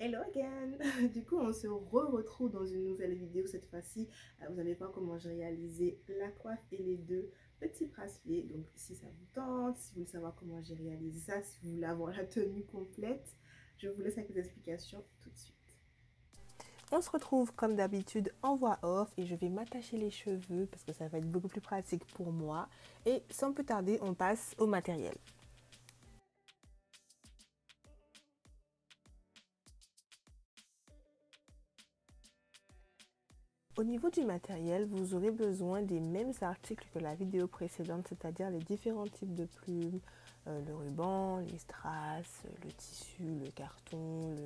Hello again! Du coup, on se retrouve dans une nouvelle vidéo. Cette fois-ci, vous allez voir comment j'ai réalisé la coiffe et les deux petits bracelets. Donc, si ça vous tente, si vous voulez savoir comment j'ai réalisé ça, si vous voulez avoir la tenue complète, je vous laisse avec les explications tout de suite. On se retrouve comme d'habitude en voix off et je vais m'attacher les cheveux parce que ça va être beaucoup plus pratique pour moi. Et sans plus tarder, on passe au matériel. Au niveau du matériel, vous aurez besoin des mêmes articles que la vidéo précédente, c'est-à-dire les différents types de plumes, le ruban, les strass, le tissu, le carton,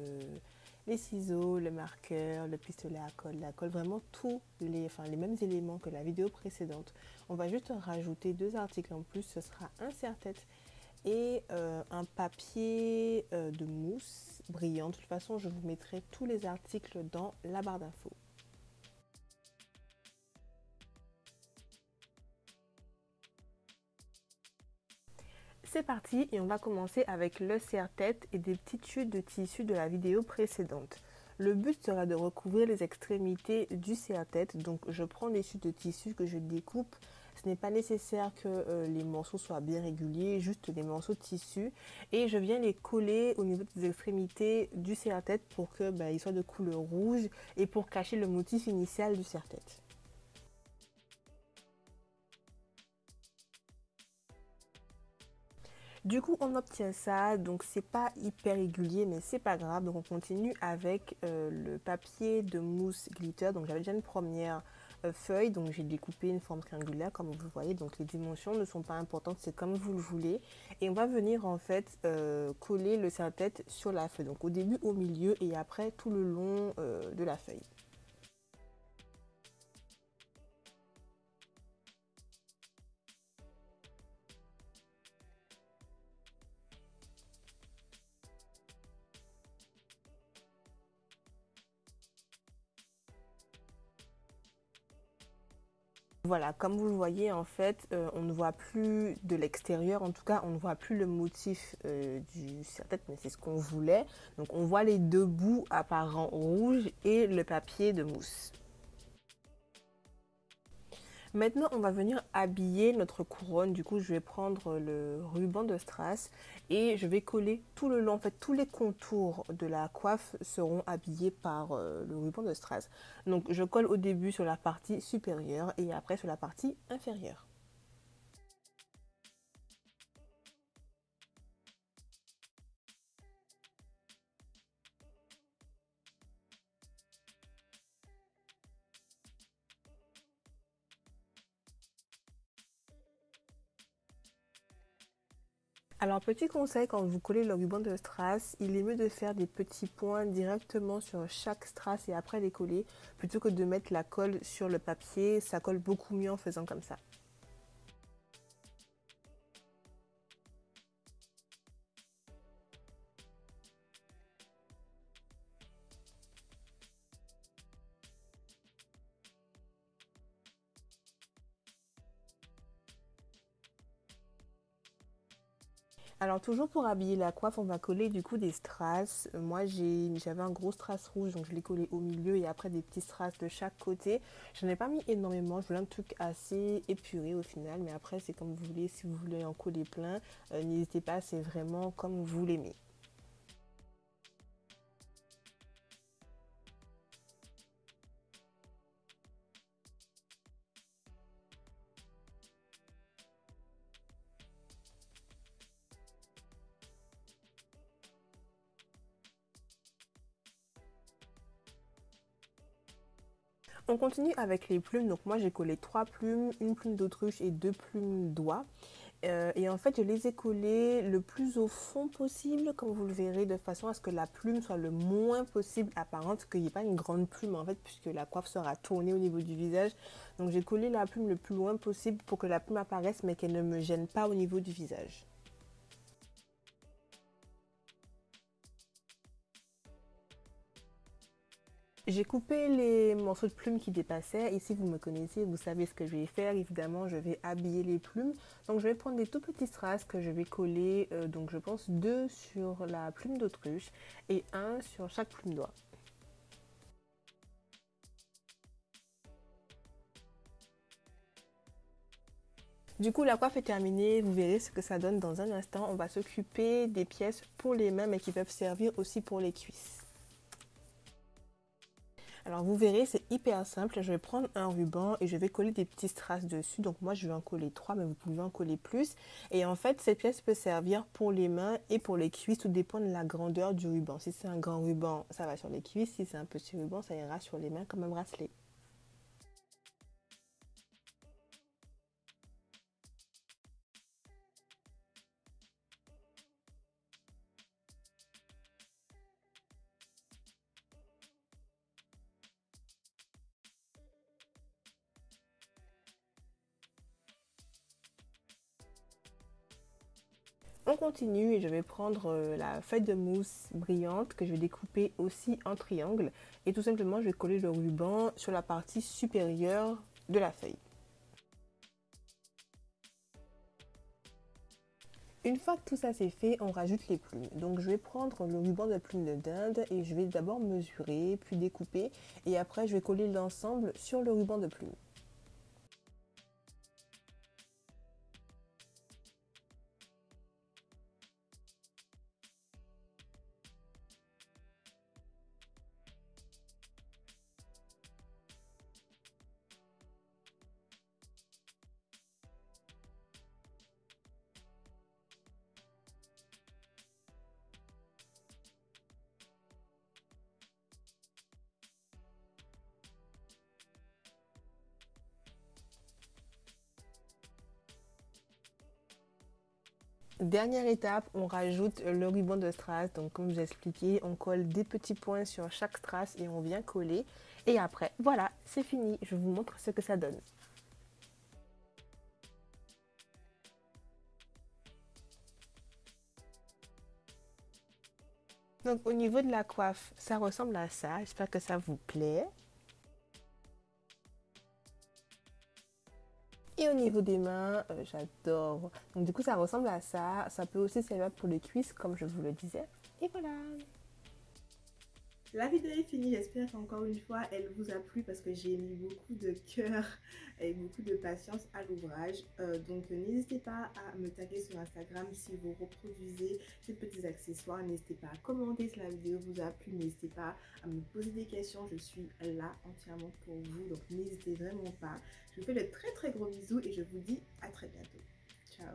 les ciseaux, le marqueur, le pistolet à colle, la colle, vraiment tous les mêmes éléments que la vidéo précédente. On va juste rajouter deux articles en plus, ce sera un serre-tête et un papier de mousse brillant. De toute façon, je vous mettrai tous les articles dans la barre d'infos. C'est parti et on va commencer avec le serre-tête et des petites chutes de tissu de la vidéo précédente. Le but sera de recouvrir les extrémités du serre-tête, donc je prends des chutes de tissu que je découpe. Ce n'est pas nécessaire que les morceaux soient bien réguliers, juste des morceaux de tissu. Et je viens les coller au niveau des extrémités du serre-tête pour qu'ils soient de couleur rouge et pour cacher le motif initial du serre-tête. Du coup, on obtient ça, donc c'est pas hyper régulier, mais c'est pas grave. Donc on continue avec le papier de mousse glitter. Donc j'avais déjà une première feuille, donc j'ai découpé une forme triangulaire comme vous voyez. Donc les dimensions ne sont pas importantes, c'est comme vous le voulez. Et on va venir en fait coller le serre-tête sur la feuille. Donc au début, au milieu et après tout le long de la feuille. Voilà, comme vous le voyez, en fait, on ne voit plus de l'extérieur, en tout cas, on ne voit plus le motif du serre-tête, mais c'est ce qu'on voulait. Donc, on voit les deux bouts apparents rouges et le papier de mousse. Maintenant, on va venir habiller notre couronne. Du coup, je vais prendre le ruban de strass et je vais coller tout le long. En fait, tous les contours de la coiffe seront habillés par le ruban de strass. Donc, je colle au début sur la partie supérieure et après sur la partie inférieure. Alors, petit conseil, quand vous collez le ruban de strass, il est mieux de faire des petits points directement sur chaque strass et après les coller, plutôt que de mettre la colle sur le papier. Ça colle beaucoup mieux en faisant comme ça. Alors toujours pour habiller la coiffe, on va coller du coup des strass. Moi j'avais un gros strass rouge, donc je l'ai collé au milieu et après des petits strass de chaque côté. Je n'en ai pas mis énormément, je voulais un truc assez épuré au final, mais après c'est comme vous voulez, si vous voulez en coller plein, n'hésitez pas, c'est vraiment comme vous l'aimez. On continue avec les plumes. Donc moi j'ai collé 3 plumes, une plume d'autruche et 2 plumes d'oie. Et en fait je les ai collées le plus au fond possible, comme vous le verrez, de façon à ce que la plume soit le moins possible apparente, qu'il n'y ait pas une grande plume en fait, puisque la coiffe sera tournée au niveau du visage. Donc j'ai collé la plume le plus loin possible pour que la plume apparaisse mais qu'elle ne me gêne pas au niveau du visage. J'ai coupé les morceaux de plumes qui dépassaient. Ici, vous me connaissez, vous savez ce que je vais faire. Évidemment, je vais habiller les plumes. Donc, je vais prendre des tout petits strass que je vais coller. Donc, je pense 2 sur la plume d'autruche et 1 sur chaque plume d'oie. Du coup, la coiffe est terminée. Vous verrez ce que ça donne dans un instant. On va s'occuper des pièces pour les mains, mais qui peuvent servir aussi pour les cuisses. Alors vous verrez, c'est hyper simple. Je vais prendre un ruban et je vais coller des petits strass dessus. Donc moi, je vais en coller 3, mais vous pouvez en coller plus. Et en fait, cette pièce peut servir pour les mains et pour les cuisses. Tout dépend de la grandeur du ruban. Si c'est un grand ruban, ça va sur les cuisses. Si c'est un petit ruban, ça ira sur les mains comme un bracelet. On continue et je vais prendre la feuille de mousse brillante que je vais découper aussi en triangle. Et tout simplement, je vais coller le ruban sur la partie supérieure de la feuille. Une fois que tout ça c'est fait, on rajoute les plumes. Donc je vais prendre le ruban de plume de dinde et je vais d'abord mesurer, puis découper. Et après, je vais coller l'ensemble sur le ruban de plume. Dernière étape, on rajoute le ruban de strass. Donc comme je vous ai expliqué, on colle des petits points sur chaque strass et on vient coller. Et après, voilà, c'est fini. Je vous montre ce que ça donne. Donc au niveau de la coiffe, ça ressemble à ça. J'espère que ça vous plaît. Et au niveau des mains, j'adore. Donc du coup, ça ressemble à ça. Ça peut aussi servir pour les cuisses, comme je vous le disais. Et voilà. La vidéo est finie, j'espère qu'encore une fois elle vous a plu parce que j'ai mis beaucoup de cœur et beaucoup de patience à l'ouvrage. Donc n'hésitez pas à me taguer sur Instagram si vous reproduisez ces petits accessoires. N'hésitez pas à commenter si la vidéo vous a plu, n'hésitez pas à me poser des questions, je suis là entièrement pour vous. Donc n'hésitez vraiment pas. Je vous fais de très très gros bisous et je vous dis à très bientôt. Ciao.